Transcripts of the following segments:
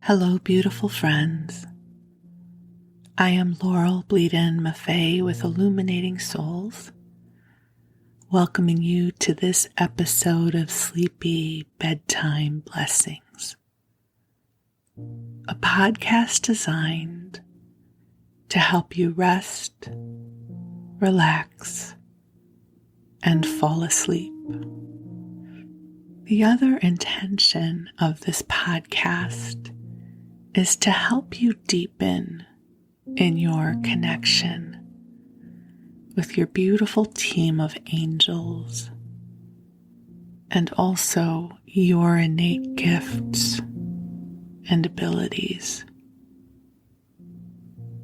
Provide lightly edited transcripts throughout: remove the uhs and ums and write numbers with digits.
Hello, beautiful friends. I am Laurel Bleadon-Maffei with Illuminating Souls, welcoming you to this episode of Sleepy Bedtime Blessings, a podcast designed to help you rest, relax, and fall asleep. The other intention of this podcast is to help you deepen in your connection with your beautiful team of angels and also your innate gifts and abilities.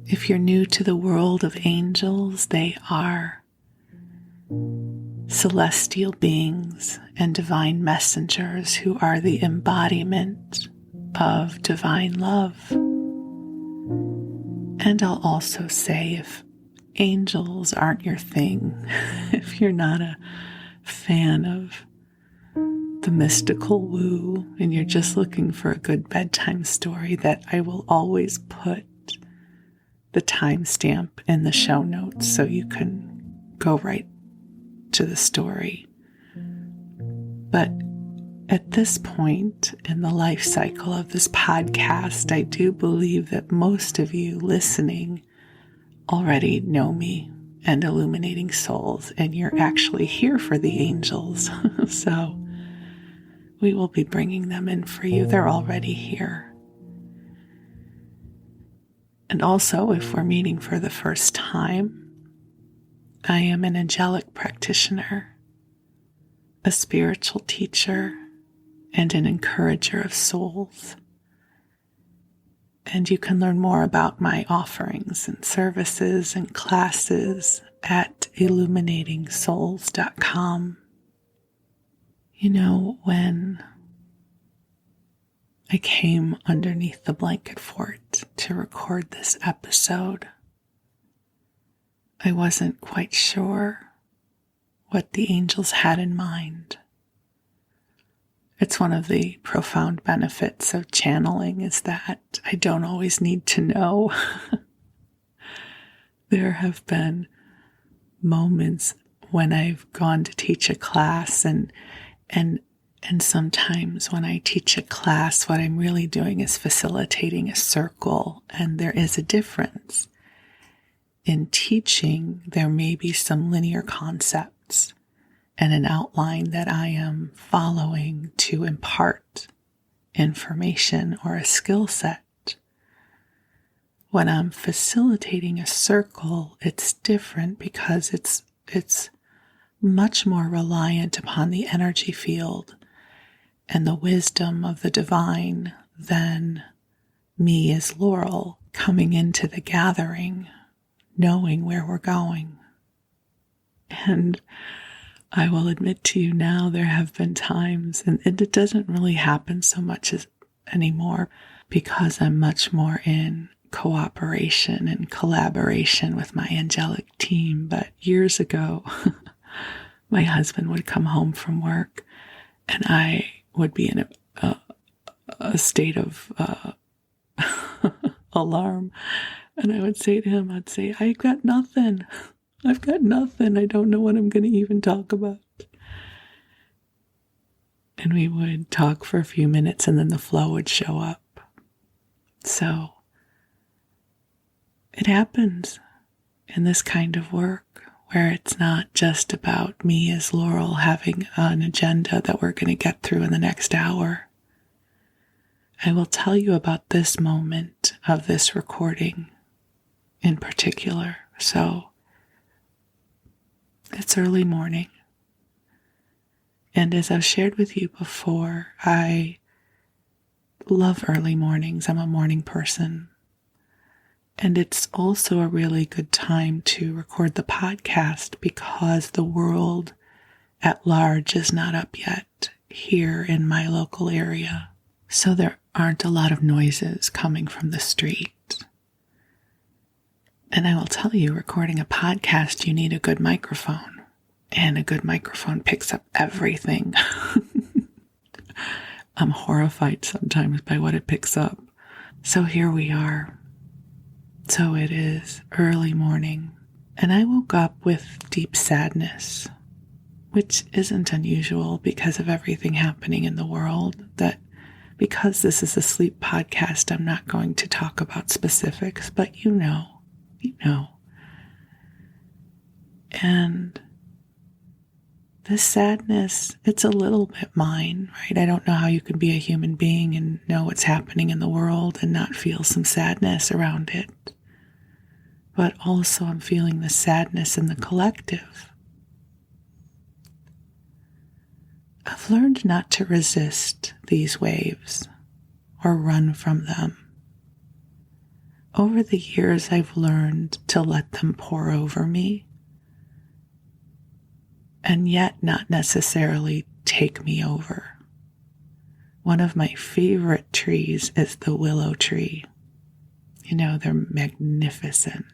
If you're new to the world of angels, they are celestial beings and divine messengers who are the embodiment of divine love. And I'll also say, if angels aren't your thing, if you're not a fan of the mystical woo and you're just looking for a good bedtime story, that I will always put the timestamp in the show notes so you can go right to the story. But at this point in the life cycle of this podcast, I do believe that most of you listening already know me and Illuminating Souls, and you're actually here for the angels. So we will be bringing them in for you. They're already here. And also, if we're meeting for the first time, I am an angelic practitioner, a spiritual teacher, and an encourager of souls. And you can learn more about my offerings and services and classes at illuminatingsouls.com. You know, when I came underneath the blanket fort to record this episode, I wasn't quite sure what the angels had in mind. It's one of the profound benefits of channeling is that I don't always need to know. There have been moments when I've gone to teach a class and sometimes when I teach a class, what I'm really doing is facilitating a circle, and there is a difference. In teaching, there may be some linear concepts and an outline that I am following to impart information or a skill set. When I'm facilitating a circle, it's different because it's much more reliant upon the energy field and the wisdom of the divine than me as Laurel coming into the gathering, knowing where we're going. And I will admit to you now, there have been times, and it doesn't really happen so much anymore because I'm much more in cooperation and collaboration with my angelic team. But years ago, my husband would come home from work and I would be in a state of alarm. And I would say to him, I've got nothing. I don't know what I'm going to even talk about. And we would talk for a few minutes and then the flow would show up. So it happens in this kind of work where it's not just about me as Laurel having an agenda that we're going to get through in the next hour. I will tell you about this moment of this recording in particular. So it's early morning. And as I've shared with you before, I love early mornings. I'm a morning person. And it's also a really good time to record the podcast because the world at large is not up yet here in my local area. So there aren't a lot of noises coming from the street. And I will tell you, recording a podcast, you need a good microphone. And a good microphone picks up everything. I'm horrified sometimes by what it picks up. So here we are. So it is early morning, and I woke up with deep sadness, which isn't unusual because of everything happening in the world. That because this is a sleep podcast, I'm not going to talk about specifics, but you know. And this sadness, it's a little bit mine, right? I don't know how you can be a human being and know what's happening in the world and not feel some sadness around it. But also I'm feeling the sadness in the collective. I've learned not to resist these waves or run from them. Over the years, I've learned to let them pour over me, and yet not necessarily take me over. One of my favorite trees is the willow tree. You know, they're magnificent,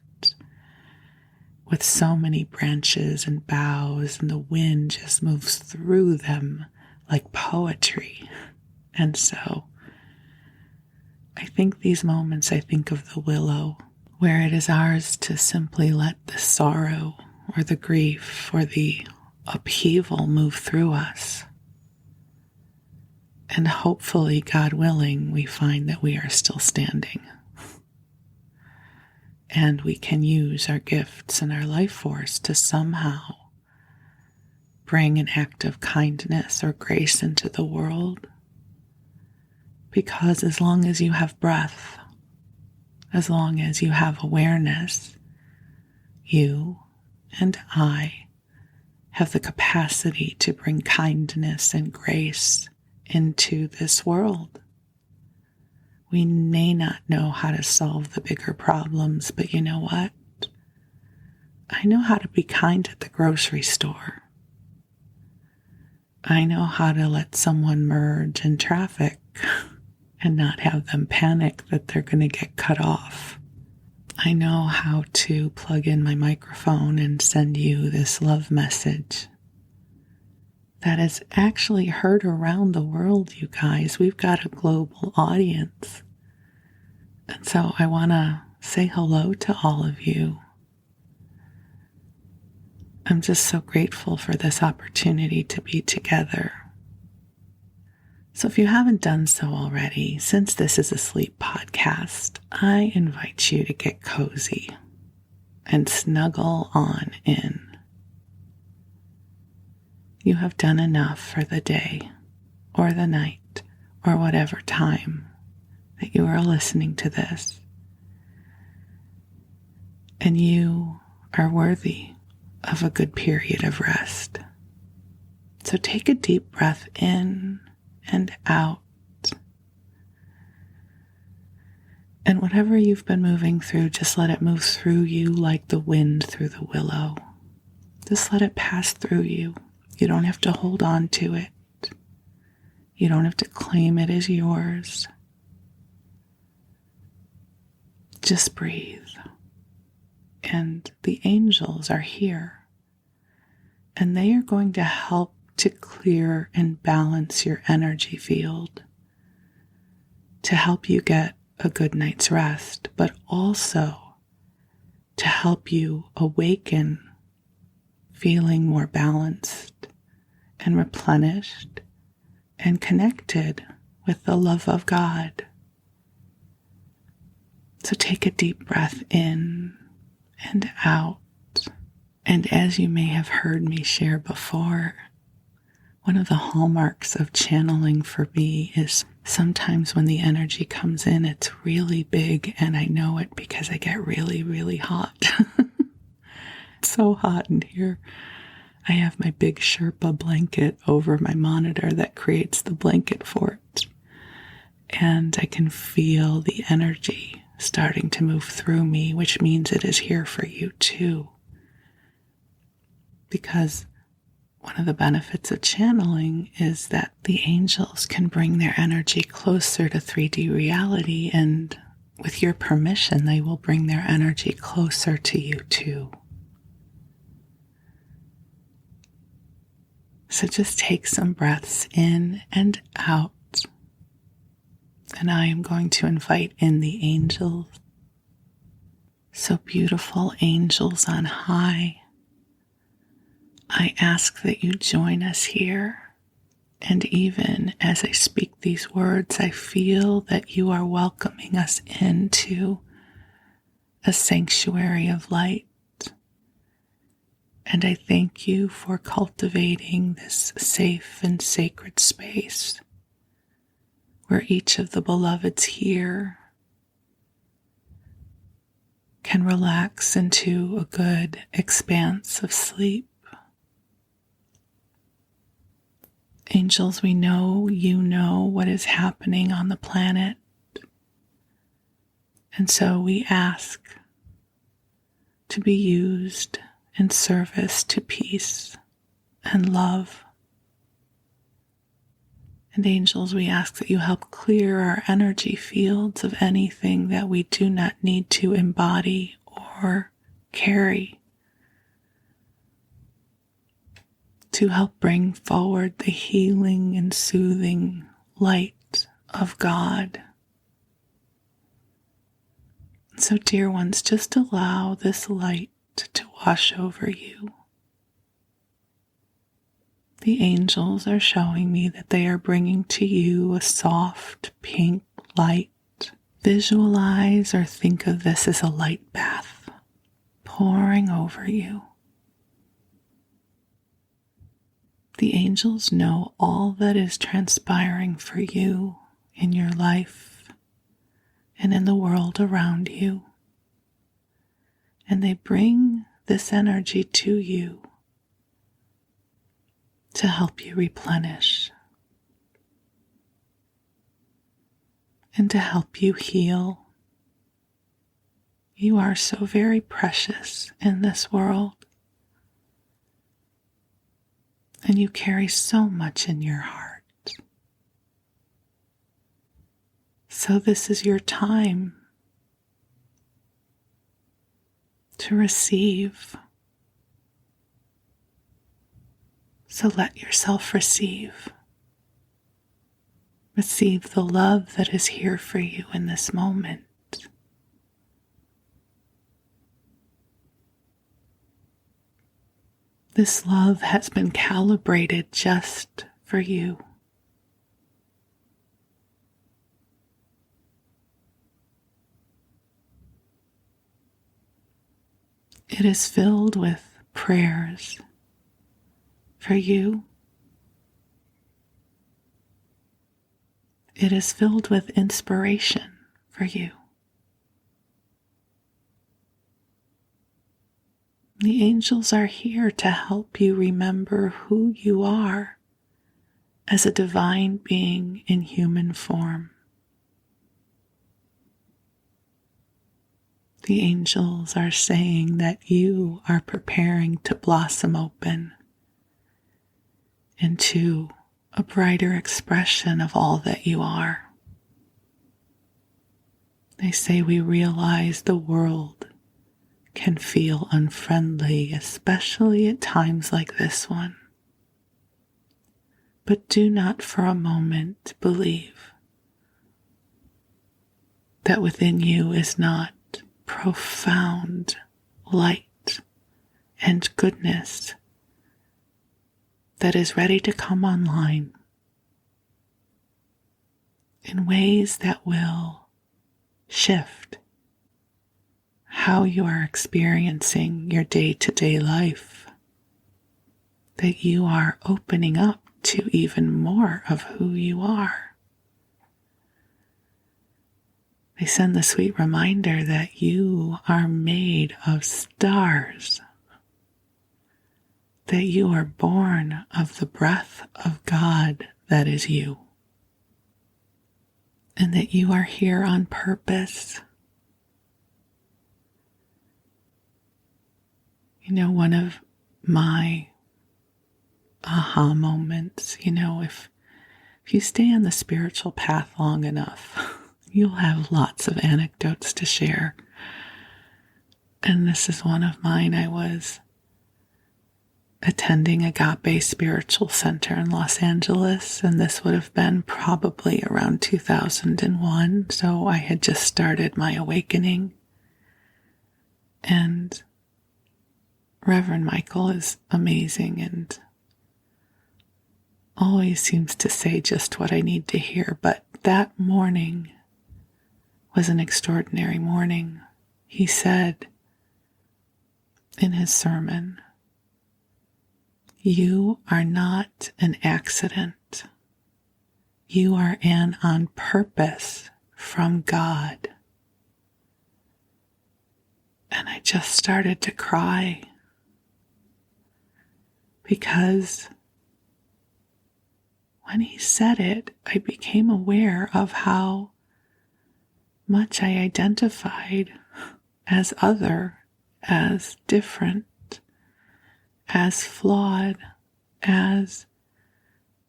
with so many branches and boughs, and the wind just moves through them like poetry. And so I think these moments, I think of the willow, where it is ours to simply let the sorrow or the grief or the upheaval move through us. And hopefully, God willing, we find that we are still standing. And we can use our gifts and our life force to somehow bring an act of kindness or grace into the world. Because as long as you have breath, as long as you have awareness, you and I have the capacity to bring kindness and grace into this world. We may not know how to solve the bigger problems, but you know what? I know how to be kind at the grocery store. I know how to let someone merge in traffic and not have them panic that they're going to get cut off. I know how to plug in my microphone and send you this love message that is actually heard around the world, you guys. We've got a global audience. And so I want to say hello to all of you. I'm just so grateful for this opportunity to be together. So if you haven't done so already, since this is a sleep podcast, I invite you to get cozy and snuggle on in. You have done enough for the day or the night or whatever time that you are listening to this. And you are worthy of a good period of rest. So take a deep breath in and out. And whatever you've been moving through, just let it move through you like the wind through the willow. Just let it pass through you. You don't have to hold on to it. You don't have to claim it as yours. Just breathe. And the angels are here. And they are going to help to clear and balance your energy field, to help you get a good night's rest, but also to help you awaken feeling more balanced and replenished and connected with the love of God. So take a deep breath in and out. And as you may have heard me share before, one of the hallmarks of channeling for me is sometimes when the energy comes in, it's really big, and I know it because I get really, really hot. It's so hot in here. I have my big Sherpa blanket over my monitor that creates the blanket fort. And I can feel the energy starting to move through me, which means it is here for you too. Because one of the benefits of channeling is that the angels can bring their energy closer to 3D reality, and with your permission, they will bring their energy closer to you too. So just take some breaths in and out And I am going to invite in the angels. So beautiful angels on high, I ask that you join us here. And even as I speak these words, I feel that you are welcoming us into a sanctuary of light. And I thank you for cultivating this safe and sacred space where each of the beloveds here can relax into a good expanse of sleep. Angels, we know you know what is happening on the planet. And so we ask to be used in service to peace and love. And angels, we ask that you help clear our energy fields of anything that we do not need to embody or carry, to help bring forward the healing and soothing light of God. So, dear ones, just allow this light to wash over you. The angels are showing me that they are bringing to you a soft pink light. Visualize or think of this as a light bath pouring over you. The angels know all that is transpiring for you in your life and in the world around you. And they bring this energy to you to help you replenish and to help you heal. You are so very precious in this world, and you carry so much in your heart. So this is your time to receive. So let yourself receive. Receive the love that is here for you in this moment. This love has been calibrated just for you. It is filled with prayers for you. It is filled with inspiration for you. The angels are here to help you remember who you are as a divine being in human form. The angels are saying that you are preparing to blossom open into a brighter expression of all that you are. They say we realize the world can feel unfriendly, especially at times like this one. But do not for a moment believe that within you is not profound light and goodness that is ready to come online in ways that will shift how you are experiencing your day-to-day life, that you are opening up to even more of who you are. They send the sweet reminder that you are made of stars, that you are born of the breath of God that is you, and that you are here on purpose. You know, one of my aha moments, if you stay on the spiritual path long enough, you'll have lots of anecdotes to share. And this is one of mine. I was attending Agape Spiritual Center in Los Angeles, and this would have been probably around 2001, so I had just started my awakening. And Reverend Michael is amazing and always seems to say just what I need to hear, but that morning was an extraordinary morning. He said in his sermon, "You are not an accident. You are an on purpose from God." And I just started to cry because when he said it, I became aware of how much I identified as other, as different, as flawed, as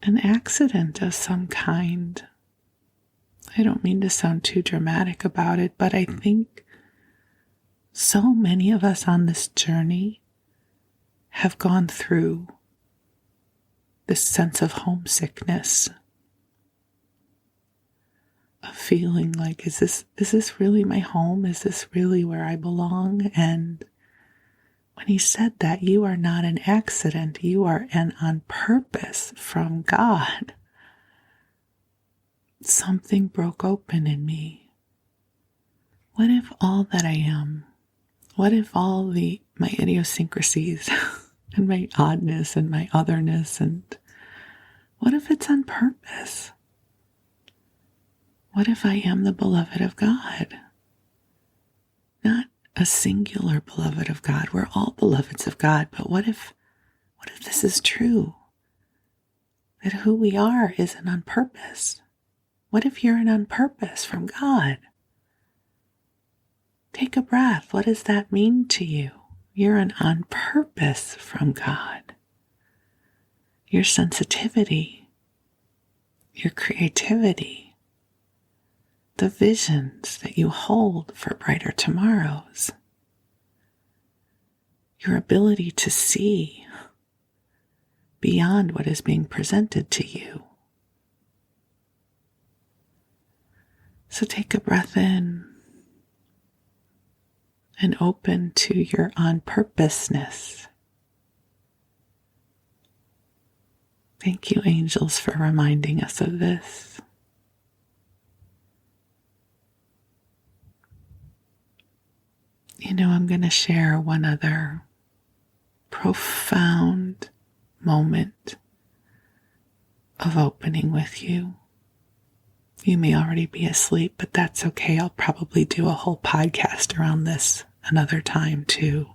an accident of some kind. I don't mean to sound too dramatic about it, but I think so many of us on this journey have gone through this sense of homesickness, of feeling like, is this really my home? Is this really where I belong? And when he said that, you are not an accident, you are an on purpose from God, something broke open in me. What if all that I am, what if all my idiosyncrasies and my oddness and my otherness, and what if it's on purpose? What if I am the beloved of God? Not a singular beloved of God. We're all beloveds of God, but what if this is true? That who we are is an on purpose. What if you're an on purpose from God? Take a breath. What does that mean to you? You're an on purpose from God. Your sensitivity, your creativity, the visions that you hold for brighter tomorrows, your ability to see beyond what is being presented to you. So take a breath in and open to your on-purposeness. Thank you, angels, for reminding us of this. You know, I'm going to share one other profound moment of opening with you. You may already be asleep, but that's okay. I'll probably do a whole podcast around this another time too.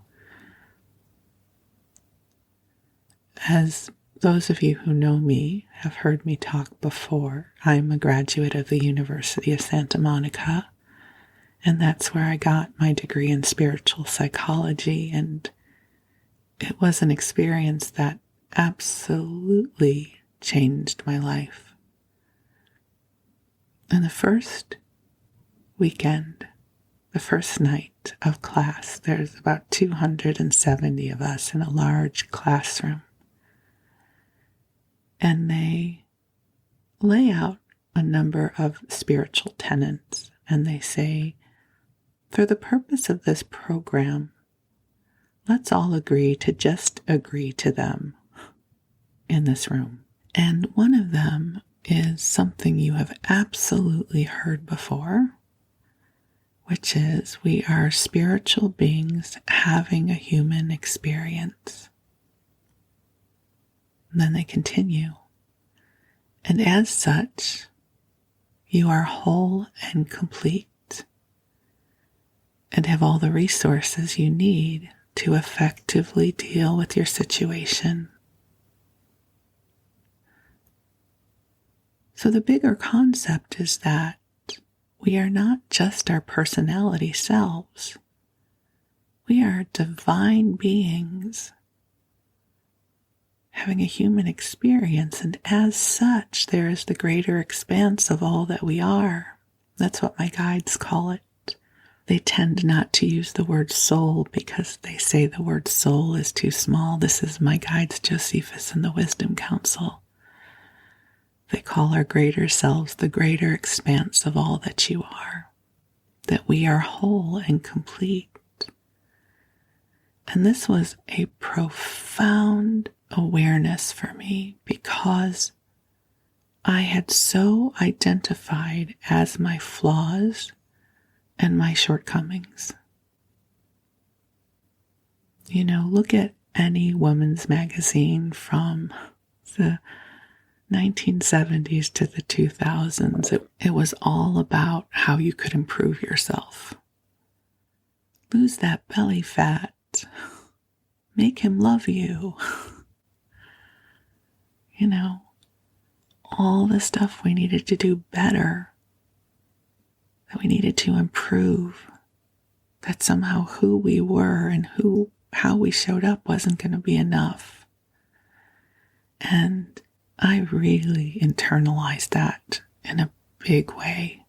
As those of you who know me have heard me talk before, I'm a graduate of the University of Santa Monica, and that's where I got my degree in spiritual psychology, and it was an experience that absolutely changed my life. And the first weekend, the first night of class, there's about 270 of us in a large classroom. And they lay out a number of spiritual tenets, and they say, for the purpose of this program, let's all agree to just agree to them in this room. And one of them is something you have absolutely heard before, which is we are spiritual beings having a human experience. And then they continue. And as such, you are whole and complete and have all the resources you need to effectively deal with your situation. So the bigger concept is that we are not just our personality selves. We are divine beings having a human experience, and as such, there is the greater expanse of all that we are. That's what my guides call it. They tend not to use the word soul because they say the word soul is too small. This is my guides, Josephus and the Wisdom Council. They call our greater selves the greater expanse of all that you are, that we are whole and complete. And this was a profound awareness for me because I had so identified as my flaws and my shortcomings. You know, look at any women's magazine from the 1970s to the 2000s. It was all about how you could improve yourself. Lose that belly fat. Make him love you. You know, all the stuff we needed to do better, that we needed to improve, that somehow who we were and how we showed up wasn't going to be enough. And I really internalized that in a big way.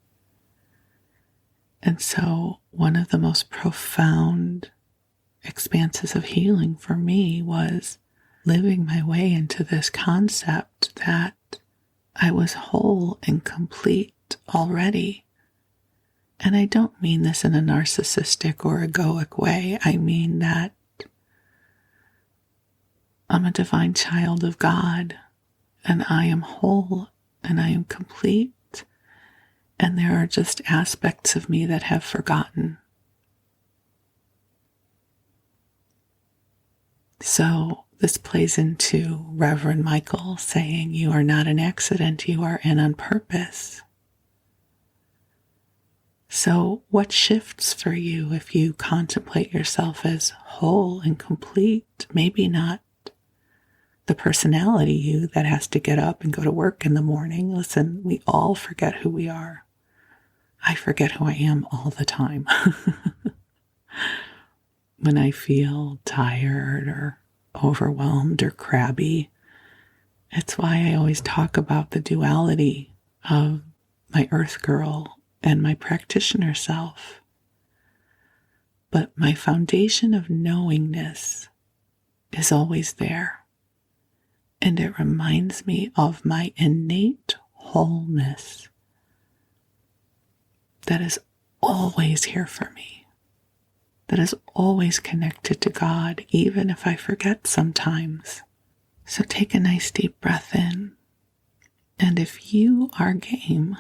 And so one of the most profound expanses of healing for me was living my way into this concept that I was whole and complete already. And I don't mean this in a narcissistic or egoic way. I mean that I'm a divine child of God, and I am whole and I am complete. And there are just aspects of me that have forgotten. So this plays into Reverend Michael saying, you are not an accident, you are in on purpose. So what shifts for you if you contemplate yourself as whole and complete? Maybe not the personality you that has to get up and go to work in the morning. Listen, we all forget who we are. I forget who I am all the time. When I feel tired or overwhelmed or crabby, it's why I always talk about the duality of my earth girl and my practitioner self. But my foundation of knowingness is always there. And it reminds me of my innate wholeness that is always here for me, that is always connected to God, even if I forget sometimes. So take a nice deep breath in. And if you are game,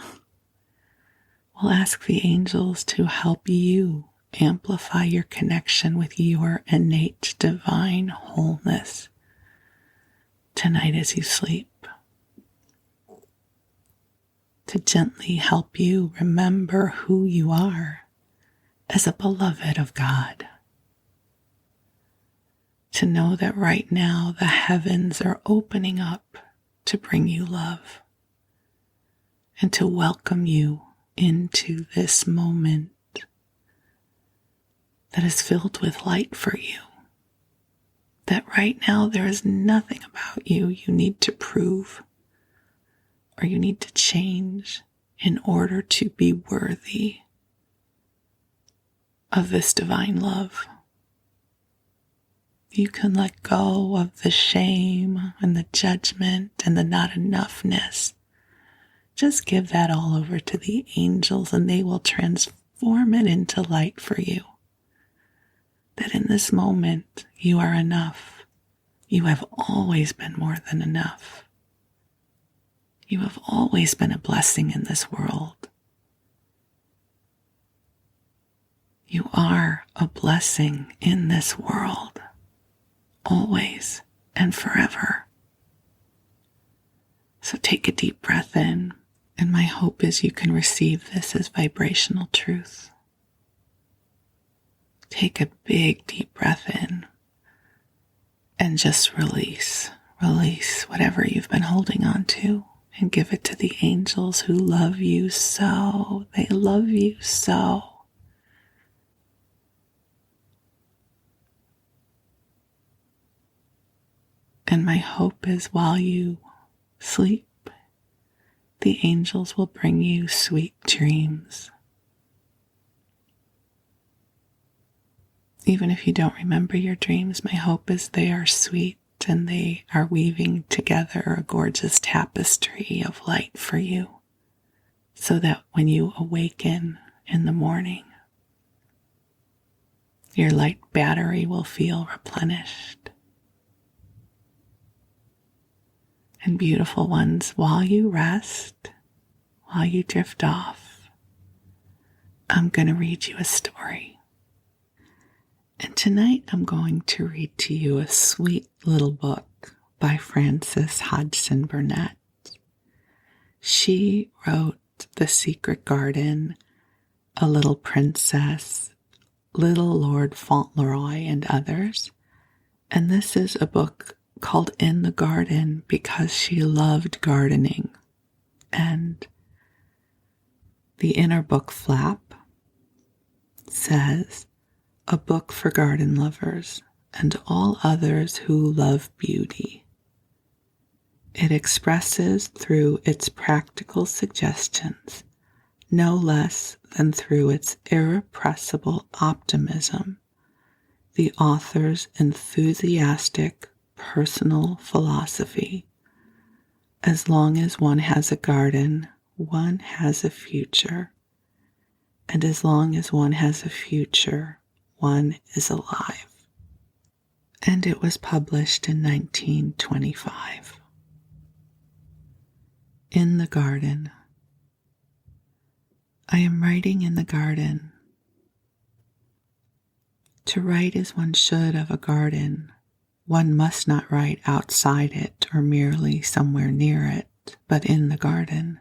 we'll ask the angels to help you amplify your connection with your innate divine wholeness tonight as you sleep. To gently help you remember who you are as a beloved of God. To know that right now the heavens are opening up to bring you love and to welcome you into this moment that is filled with light for you. That right now there is nothing about you need to prove or you need to change in order to be worthy of this divine love. You can let go of the shame and the judgment and the not enoughness. Just give that all over to the angels and they will transform it into light for you. That in this moment you are enough. You have always been more than enough. You have always been a blessing in this world. You are a blessing in this world, always and forever. So take a deep breath in, and my hope is you can receive this as vibrational truth. Take a big deep breath in and just release whatever you've been holding on to. And give it to the angels who love you so. They love you so. And my hope is while you sleep, the angels will bring you sweet dreams. Even if you don't remember your dreams, my hope is they are sweet and they are weaving together a gorgeous tapestry of light for you, so that when you awaken in the morning, your light battery will feel replenished. And beautiful ones, while you rest, while you drift off, I'm going to read you a story. And tonight I'm going to read to you a sweet little book by Frances Hodgson Burnett. She wrote The Secret Garden, A Little Princess, Little Lord Fauntleroy, and others. And this is a book called In the Garden because she loved gardening. And the inner book flap says, a book for garden lovers and all others who love beauty. It expresses through its practical suggestions no less than through its irrepressible optimism the author's enthusiastic personal philosophy. As long as one has a garden, one has a future. And as long as one has a future, one is alive. And it was published in 1925. In the Garden. I am writing in the garden. To write as one should of a garden, one must not write outside it or merely somewhere near it, but in the garden.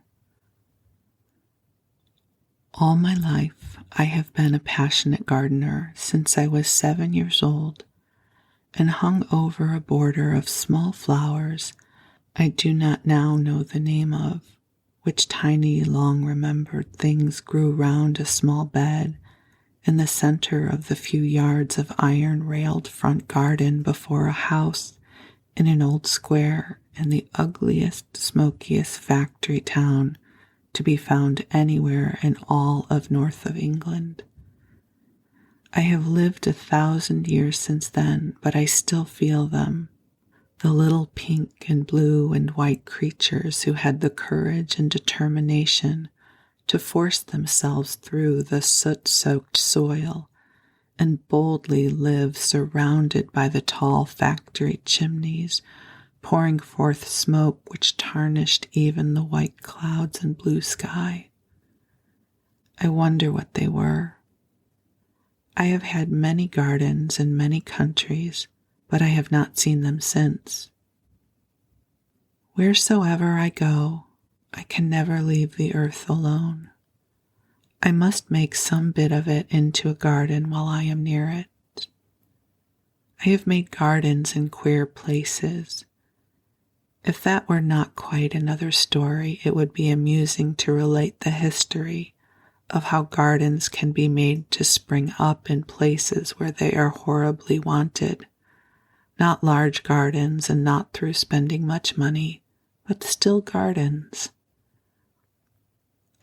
All my life I have been a passionate gardener since I was 7 years old, and hung over a border of small flowers I do not now know the name of, which tiny, long-remembered things grew round a small bed in the center of the few yards of iron-railed front garden before a house in an old square in the ugliest, smokiest factory town to be found anywhere in all of north of England. I have lived 1,000 years since then, but I still feel them, the little pink and blue and white creatures who had the courage and determination to force themselves through the soot-soaked soil and boldly live surrounded by the tall factory chimneys, pouring forth smoke which tarnished even the white clouds and blue sky. I wonder what they were. I have had many gardens in many countries, but I have not seen them since. Wheresoever I go, I can never leave the earth alone. I must make some bit of it into a garden while I am near it. I have made gardens in queer places. If that were not quite another story, it would be amusing to relate the history of how gardens can be made to spring up in places where they are horribly wanted. Not large gardens and not through spending much money, but still gardens.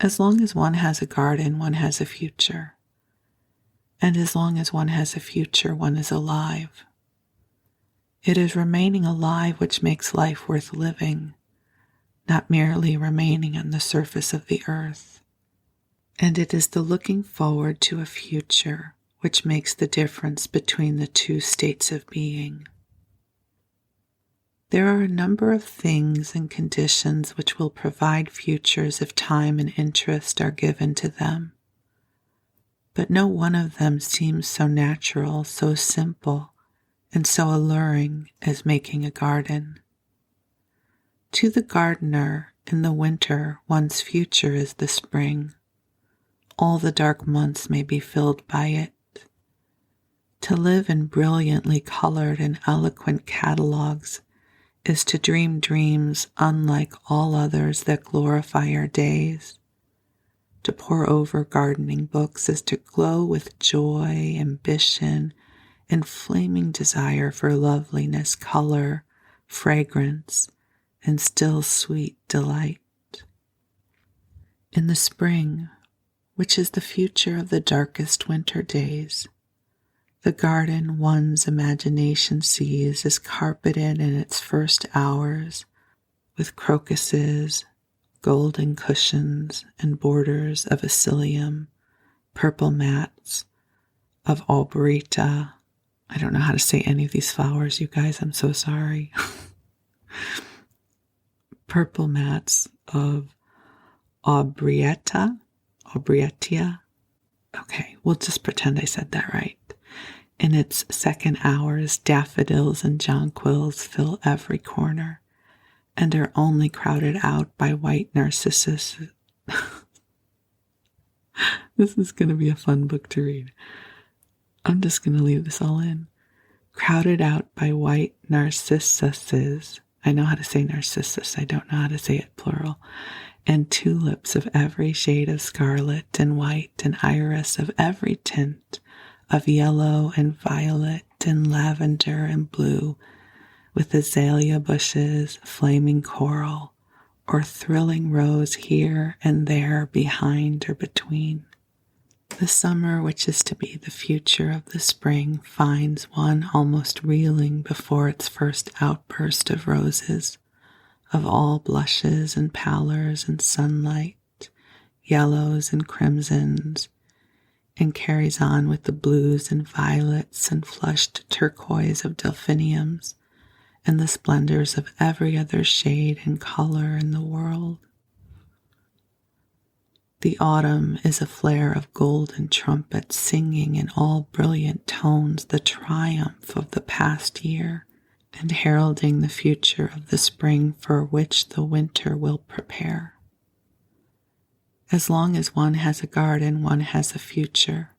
As long as one has a garden, one has a future. And as long as one has a future, one is alive. It is remaining alive which makes life worth living, not merely remaining on the surface of the earth. And it is the looking forward to a future which makes the difference between the two states of being. There are a number of things and conditions which will provide futures if time and interest are given to them. But no one of them seems so natural, so simple, and so alluring as making a garden. To the gardener, in the winter, one's future is the spring. All the dark months may be filled by it. To live in brilliantly colored and eloquent catalogues is to dream dreams unlike all others that glorify our days. To pore over gardening books is to glow with joy, ambition, and flaming desire for loveliness, color, fragrance, and still sweet delight. In the spring, which is the future of the darkest winter days, The garden one's imagination sees is carpeted in its first hours with crocuses, golden cushions, and borders of asilium, purple mats of alberita. I don't know how to say any of these flowers, you guys. I'm so sorry. Purple mats of aubrietia. Okay, we'll just pretend I said that right. In its second hours, daffodils and jonquils fill every corner and are only crowded out by white narcissus. This is going to be a fun book to read. I'm just going to leave this all in. Crowded out by white narcissuses. I know how to say narcissus. I don't know how to say it plural. And tulips of every shade of scarlet and white and iris of every tint of yellow and violet and lavender and blue, with azalea bushes, flaming coral, or thrilling rose here and there behind or between. The summer, which is to be the future of the spring, finds one almost reeling before its first outburst of roses, of all blushes and pallors and sunlight, yellows and crimsons, and carries on with the blues and violets and flushed turquoise of delphiniums and the splendors of every other shade and color in the world. The autumn is a flare of golden trumpets singing in all brilliant tones the triumph of the past year and heralding the future of the spring for which the winter will prepare. As long as one has a garden, one has a future,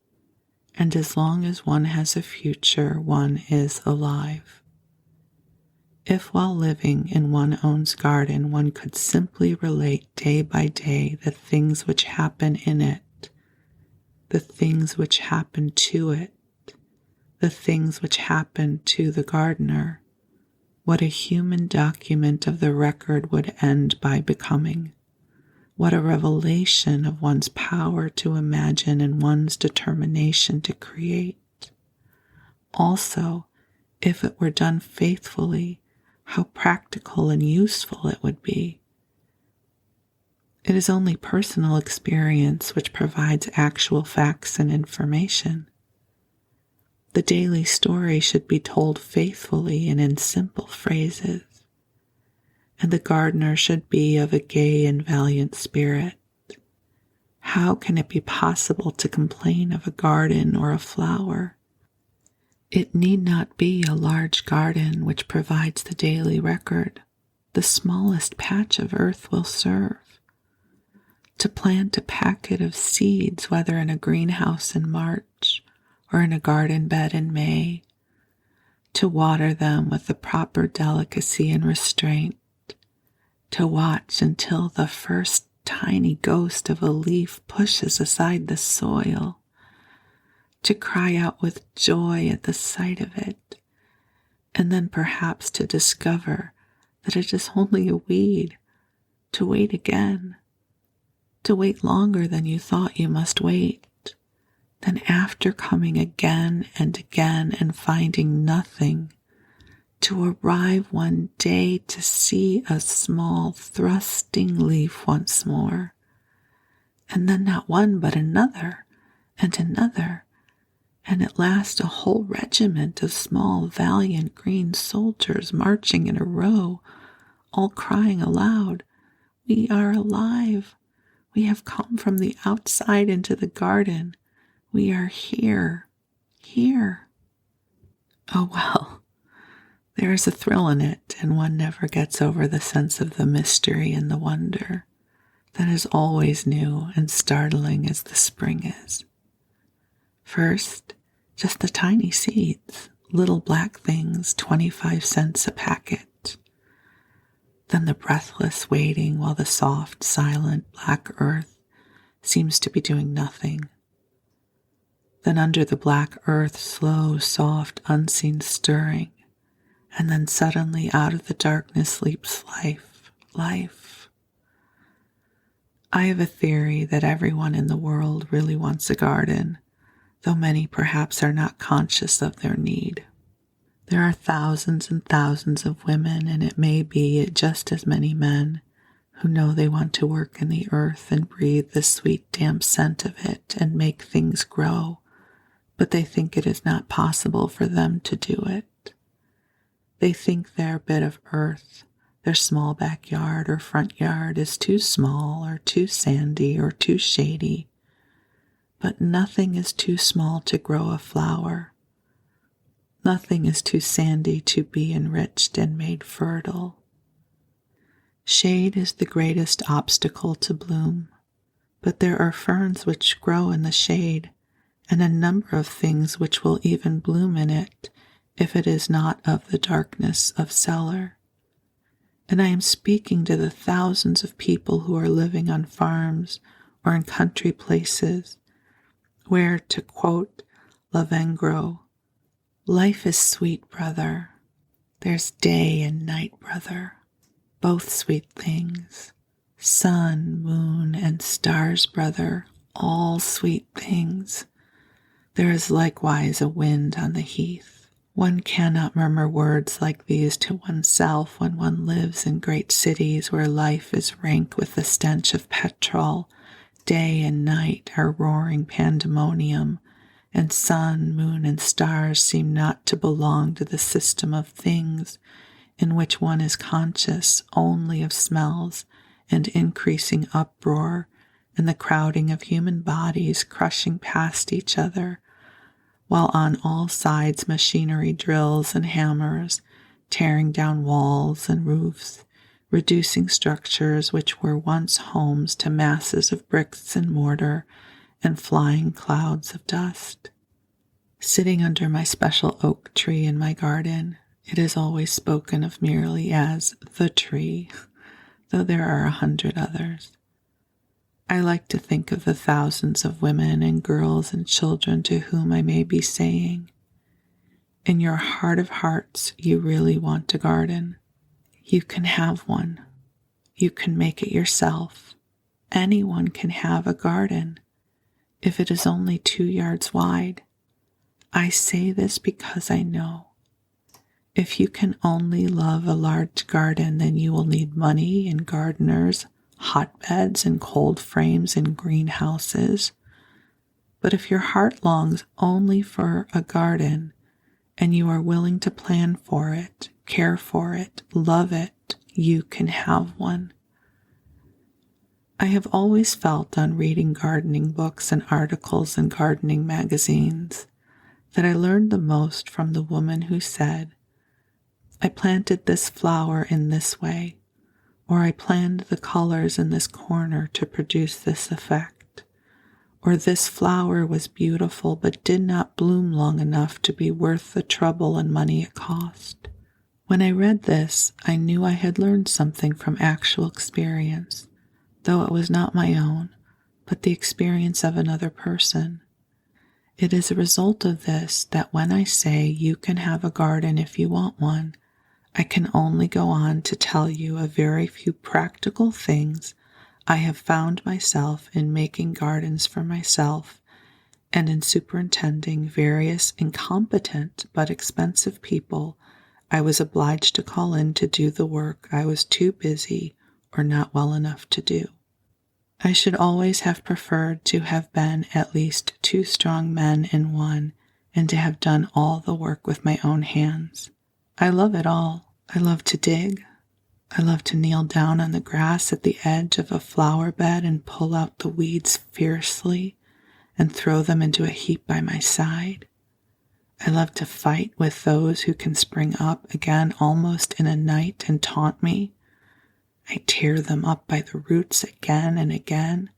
and as long as one has a future, one is alive. If while living in one's own garden, one could simply relate day by day the things which happen in it, the things which happen to it, the things which happen to the gardener, what a human document of the record would end by becoming. What a revelation of one's power to imagine and one's determination to create. Also, if it were done faithfully, how practical and useful it would be. It is only personal experience which provides actual facts and information. The daily story should be told faithfully and in simple phrases, and the gardener should be of a gay and valiant spirit. How can it be possible to complain of a garden or a flower? It need not be a large garden which provides the daily record. The smallest patch of earth will serve. To plant a packet of seeds, whether in a greenhouse in March or in a garden bed in May, to water them with the proper delicacy and restraint, to watch until the first tiny ghost of a leaf pushes aside the soil, to cry out with joy at the sight of it, and then perhaps to discover that it is only a weed, to wait again, to wait longer than you thought you must wait, then after coming again and again and finding nothing, to arrive one day to see a small thrusting leaf once more, and then not one but another and another, and at last a whole regiment of small, valiant green soldiers marching in a row, all crying aloud, "We are alive! We have come from the outside into the garden. We are here, here." Oh well, there is a thrill in it, and one never gets over the sense of the mystery and the wonder that is always new and startling as the spring is. First, just the tiny seeds, little black things, 25 cents a packet. Then the breathless waiting while the soft, silent black earth seems to be doing nothing. Then under the black earth, slow, soft, unseen stirring, and then suddenly out of the darkness leaps life, life. I have a theory that everyone in the world really wants a garden, though many perhaps are not conscious of their need. There are thousands and thousands of women, and it may be just as many men, who know they want to work in the earth and breathe the sweet damp scent of it and make things grow, but they think it is not possible for them to do it. They think their bit of earth, their small backyard or front yard is too small or too sandy or too shady, but nothing is too small to grow a flower. Nothing is too sandy to be enriched and made fertile. Shade is the greatest obstacle to bloom, but there are ferns which grow in the shade, and a number of things which will even bloom in it if it is not of the darkness of cellar. And I am speaking to the thousands of people who are living on farms or in country places, where, to quote Lavengro, life is sweet, brother. There's day and night, brother. Both sweet things. Sun, moon, and stars, brother. All sweet things. There is likewise a wind on the heath. One cannot murmur words like these to oneself when one lives in great cities where life is rank with the stench of petrol. Day and night are roaring pandemonium, and sun, moon, and stars seem not to belong to the system of things in which one is conscious only of smells and increasing uproar and the crowding of human bodies crushing past each other, while on all sides machinery drills and hammers, tearing down walls and roofs, reducing structures which were once homes to masses of bricks and mortar and flying clouds of dust. Sitting under my special oak tree in my garden, it is always spoken of merely as the tree, though there are 100 others. I like to think of the thousands of women and girls and children to whom I may be saying, in your heart of hearts, you really want a garden. You can have one. You can make it yourself. Anyone can have a garden, if it is only 2 yards wide. I say this because I know. If you can only love a large garden, then you will need money and gardeners, hotbeds and cold frames and greenhouses. But if your heart longs only for a garden, and you are willing to plan for it, care for it, love it, you can have one. I have always felt on reading gardening books and articles in gardening magazines that I learned the most from the woman who said, I planted this flower in this way, or I planned the colors in this corner to produce this effect, or this flower was beautiful but did not bloom long enough to be worth the trouble and money it cost. When I read this, I knew I had learned something from actual experience, though it was not my own, but the experience of another person. It is a result of this that when I say you can have a garden if you want one, I can only go on to tell you a very few practical things I have found myself in making gardens for myself and in superintending various incompetent but expensive people I was obliged to call in to do the work I was too busy or not well enough to do. I should always have preferred to have been at least 2 strong men in one and to have done all the work with my own hands. I love it all. I love to dig. I love to kneel down on the grass at the edge of a flower bed and pull out the weeds fiercely and throw them into a heap by my side. I love to fight with those who can spring up again almost in a night and taunt me. I tear them up by the roots again and again,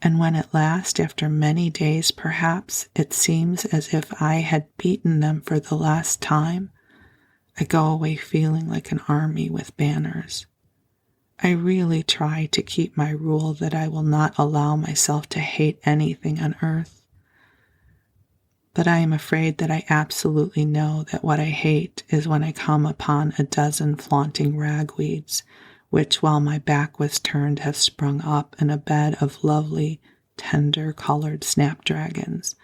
and when at last, after many days perhaps, it seems as if I had beaten them for the last time, I go away feeling like an army with banners. I really try to keep my rule that I will not allow myself to hate anything on earth. But I am afraid that I absolutely know that what I hate is when I come upon a dozen flaunting ragweeds, which, while my back was turned, have sprung up in a bed of lovely, tender-colored snapdragons,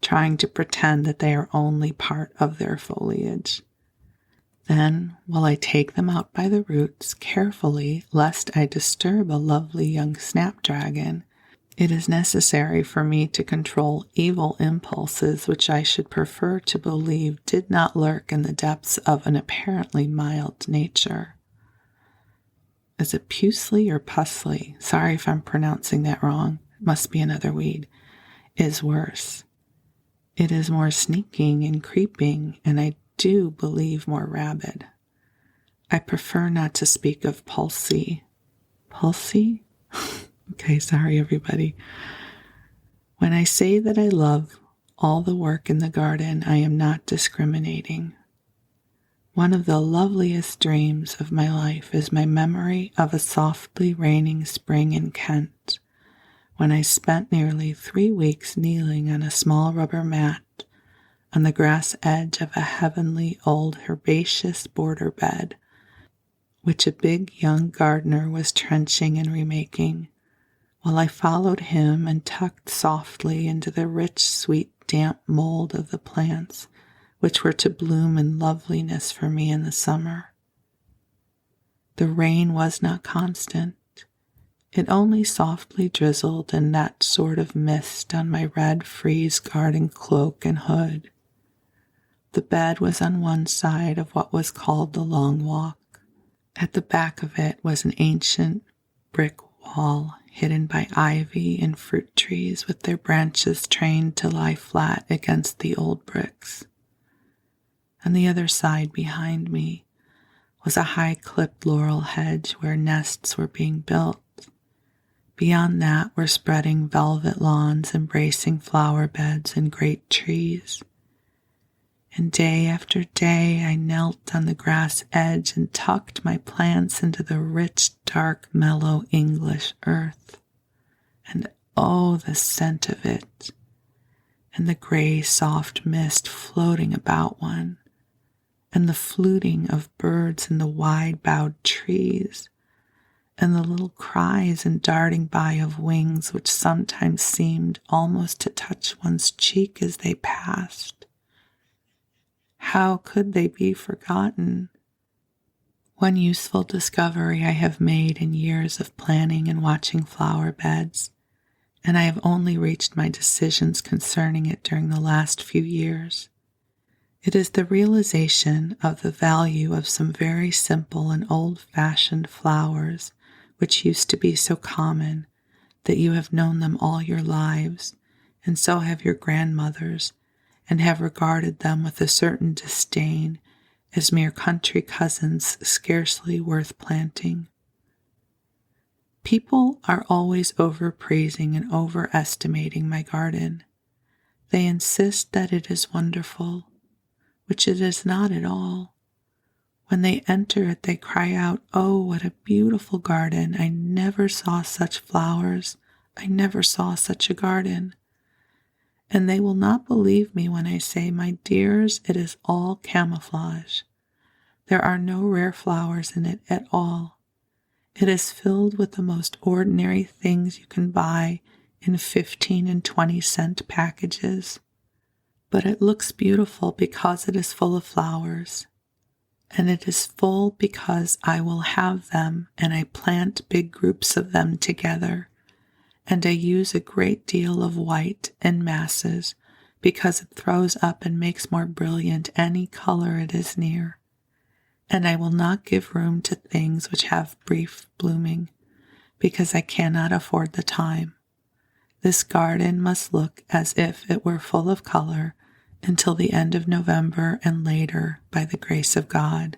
trying to pretend that they are only part of their foliage. Then, while I take them out by the roots carefully, lest I disturb a lovely young snapdragon, it is necessary for me to control evil impulses which I should prefer to believe did not lurk in the depths of an apparently mild nature. Is it pusley or pusley? Sorry if I'm pronouncing that wrong. It must be another weed. Is worse. It is more sneaking and creeping, and I do believe more rabid. I prefer not to speak of pulsy. Pulsy? Okay, sorry everybody. When I say that I love all the work in the garden, I am not discriminating. One of the loveliest dreams of my life is my memory of a softly raining spring in Kent, when I spent nearly 3 weeks kneeling on a small rubber mat on the grass edge of a heavenly old herbaceous border bed, which a big young gardener was trenching and remaking, while I followed him and tucked softly into the rich, sweet, damp mold of the plants which were to bloom in loveliness for me in the summer. The rain was not constant. It only softly drizzled in that sort of mist on my red frieze garden cloak and hood. The bed was on one side of what was called the Long Walk. At the back of it was an ancient brick wall hidden by ivy and fruit trees with their branches trained to lie flat against the old bricks. On the other side behind me was a high-clipped laurel hedge where nests were being built. Beyond that were spreading velvet lawns embracing flower beds and great trees. And day after day I knelt on the grass edge and tucked my plants into the rich, dark, mellow English earth. And oh, the scent of it, and the gray, soft mist floating about one, and the fluting of birds in the wide-boughed trees, and the little cries and darting by of wings which sometimes seemed almost to touch one's cheek as they passed. How could they be forgotten? One useful discovery I have made in years of planning and watching flower beds, and I have only reached my decisions concerning it during the last few years. It is the realization of the value of some very simple and old-fashioned flowers which used to be so common that you have known them all your lives, and so have your grandmothers, and have regarded them with a certain disdain as mere country cousins scarcely worth planting. People are always overpraising and overestimating my garden. They insist that it is wonderful, which it is not at all. When they enter it, they cry out, "Oh, what a beautiful garden! I never saw such flowers. I never saw such a garden." And they will not believe me when I say, "My dears, it is all camouflage. There are no rare flowers in it at all. It is filled with the most ordinary things you can buy in 15 and 20-cent packages. But it looks beautiful because it is full of flowers. And it is full because I will have them, and I plant big groups of them together. And I use a great deal of white and masses because it throws up and makes more brilliant any color it is near. And I will not give room to things which have brief blooming because I cannot afford the time. This garden must look as if it were full of color until the end of November and later, by the grace of God."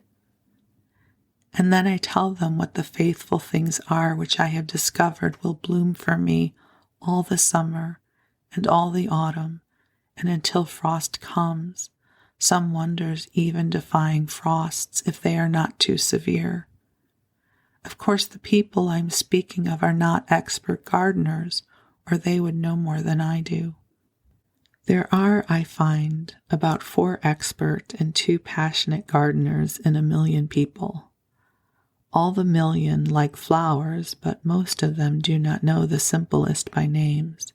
And then I tell them what the faithful things are which I have discovered will bloom for me all the summer and all the autumn, and until frost comes, some wonders even defying frosts if they are not too severe. Of course, the people I am speaking of are not expert gardeners, or they would know more than I do. There are, I find, about 4 expert and 2 passionate gardeners in 1,000,000 people. All the 1,000,000 like flowers, but most of them do not know the simplest by names.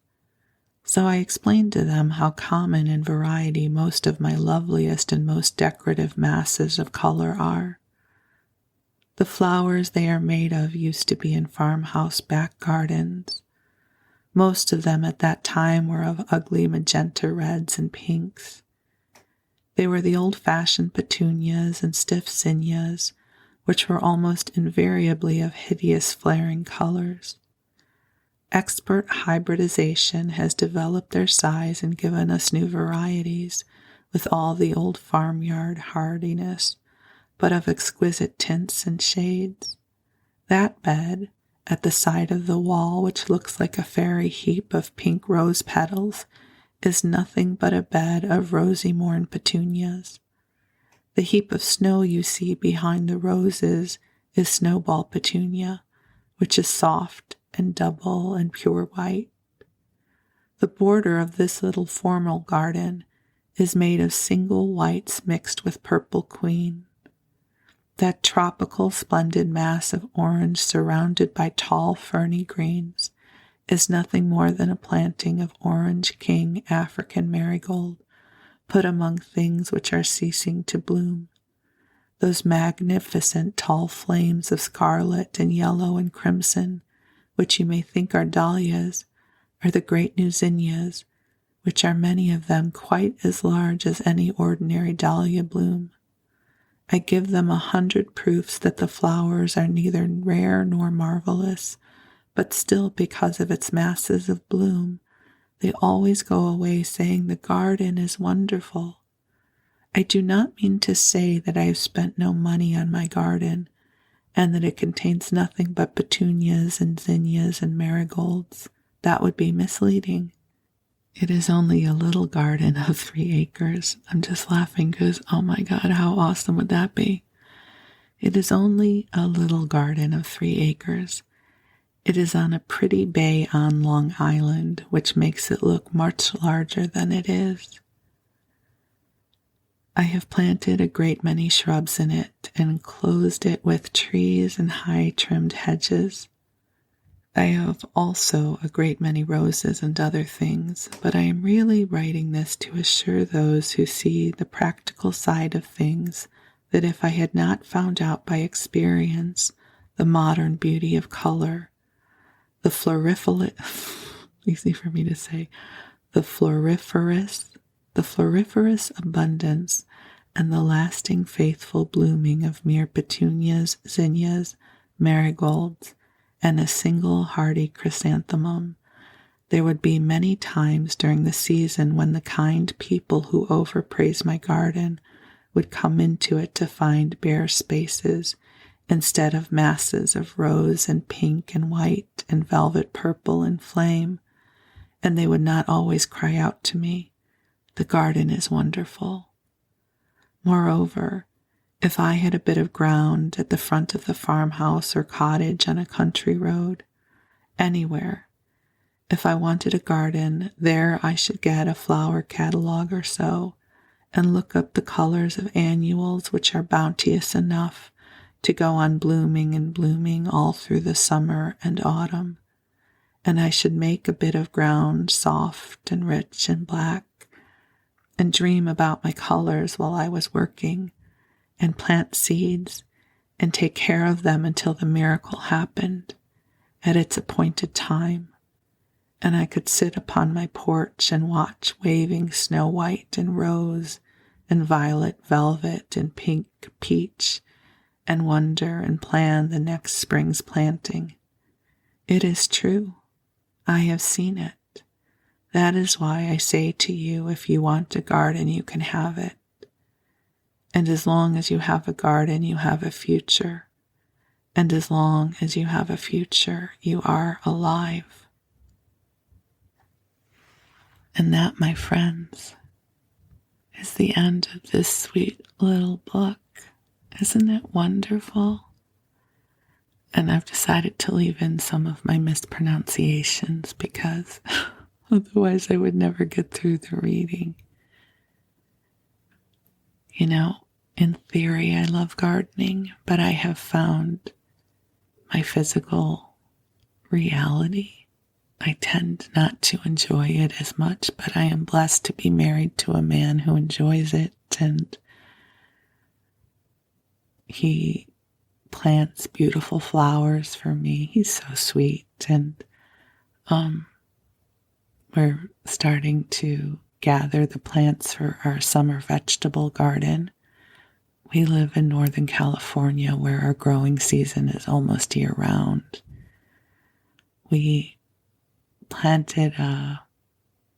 So I explained to them how common in variety most of my loveliest and most decorative masses of color are. The flowers they are made of used to be in farmhouse back gardens. Most of them at that time were of ugly magenta reds and pinks. They were the old-fashioned petunias and stiff zinnias, which were almost invariably of hideous flaring colors. Expert hybridization has developed their size and given us new varieties with all the old farmyard hardiness, but of exquisite tints and shades. That bed, at the side of the wall, which looks like a fairy heap of pink rose petals, is nothing but a bed of rosy morn petunias. The heap of snow you see behind the roses is snowball petunia, which is soft and double and pure white. The border of this little formal garden is made of single whites mixed with purple queen. That tropical splendid mass of orange surrounded by tall ferny greens is nothing more than a planting of orange king African marigold put among things which are ceasing to bloom. Those magnificent tall flames of scarlet and yellow and crimson, which you may think are dahlias, are the great new zinnias, which are many of them quite as large as any ordinary dahlia bloom. I give them 100 proofs that the flowers are neither rare nor marvelous, but still because of its masses of bloom, they always go away saying the garden is wonderful. I do not mean to say that I have spent no money on my garden, and that it contains nothing but petunias and zinnias and marigolds. That would be misleading. It is only a little garden of 3 acres. I'm just laughing because, oh my God, how awesome would that be? It is only a little garden of 3 acres. It is on a pretty bay on Long Island, which makes it look much larger than it is. I have planted a great many shrubs in it and enclosed it with trees and high-trimmed hedges. I have also a great many roses and other things, but I am really writing this to assure those who see the practical side of things that if I had not found out by experience the modern beauty of color, the easy for me to say, the floriferous abundance and the lasting faithful blooming of mere petunias, zinnias, marigolds, and a single hardy chrysanthemum, there would be many times during the season when the kind people who overpraise my garden would come into it to find bare spaces instead of masses of rose and pink and white and velvet purple and flame, and they would not always cry out to me, "The garden is wonderful." Moreover, if I had a bit of ground at the front of the farmhouse or cottage on a country road, anywhere, if I wanted a garden, there I should get a flower catalogue or so, and look up the colors of annuals which are bounteous enough to go on blooming and blooming all through the summer and autumn, and I should make a bit of ground soft and rich and black, and dream about my colors while I was working, and plant seeds, and take care of them until the miracle happened at its appointed time, and I could sit upon my porch and watch waving snow white and rose and violet velvet and pink peach, and wonder and plan the next spring's planting. It is true. I have seen it. That is why I say to you, if you want a garden, you can have it. And as long as you have a garden, you have a future. And as long as you have a future, you are alive. And that, my friends, is the end of this sweet little book. Isn't it wonderful? And I've decided to leave in some of my mispronunciations because otherwise I would never get through the reading. You know, in theory, I love gardening, but I have found my physical reality I tend not to enjoy it as much, but I am blessed to be married to a man who enjoys it, and he plants beautiful flowers for me. He's so sweet, and we're starting to gather the plants for our summer vegetable garden. We live in Northern California where our growing season is almost year-round. We planted a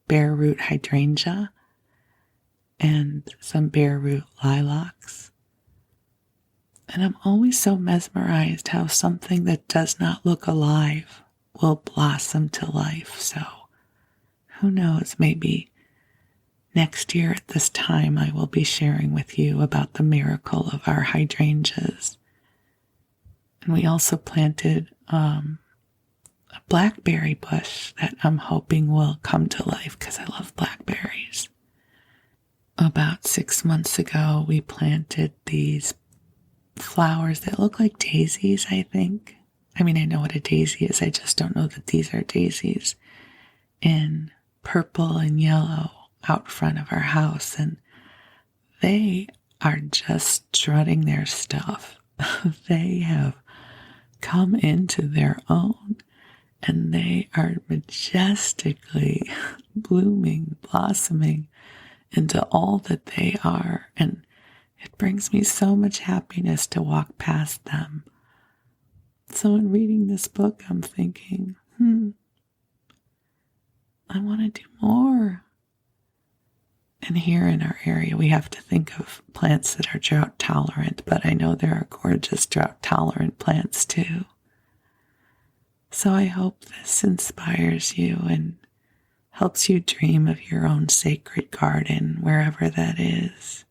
bare root hydrangea and some bare root lilacs. And I'm always so mesmerized how something that does not look alive will blossom to life. So who knows, maybe next year at this time I will be sharing with you about the miracle of our hydrangeas. And we also planted a blackberry bush that I'm hoping will come to life because I love blackberries. About 6 months ago, we planted these flowers that look like daisies, I think. I mean, I know what a daisy is. I just don't know that these are daisies, in purple and yellow out front of our house. And they are just strutting their stuff. They have come into their own, and they are majestically blooming, blossoming into all that they are. And it brings me so much happiness to walk past them. So in reading this book, I'm thinking, I want to do more. And here in our area, we have to think of plants that are drought tolerant, but I know there are gorgeous drought tolerant plants too. So I hope this inspires you and helps you dream of your own sacred garden, wherever that is.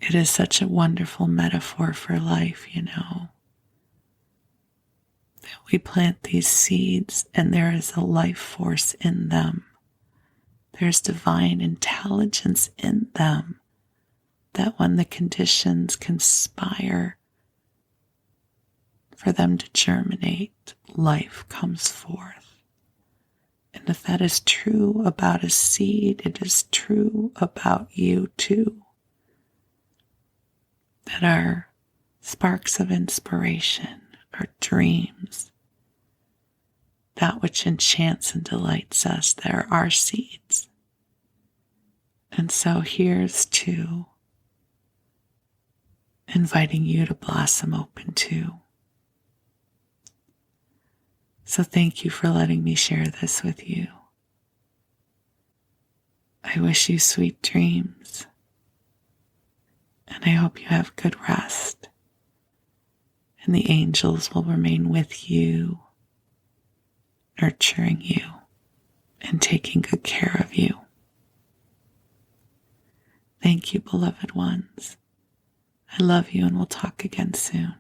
It is such a wonderful metaphor for life, that we plant these seeds and there is a life force in them. There's divine intelligence in them that when the conditions conspire for them to germinate, life comes forth. And if that is true about a seed, it is true about you too. That our sparks of inspiration, our dreams, that which enchants and delights us, they're our seeds. And so here's to inviting you to blossom open too. So thank you for letting me share this with you. I wish you sweet dreams, and I hope you have good rest, and the angels will remain with you, nurturing you and taking good care of you. Thank you, beloved ones. I love you, and we'll talk again soon.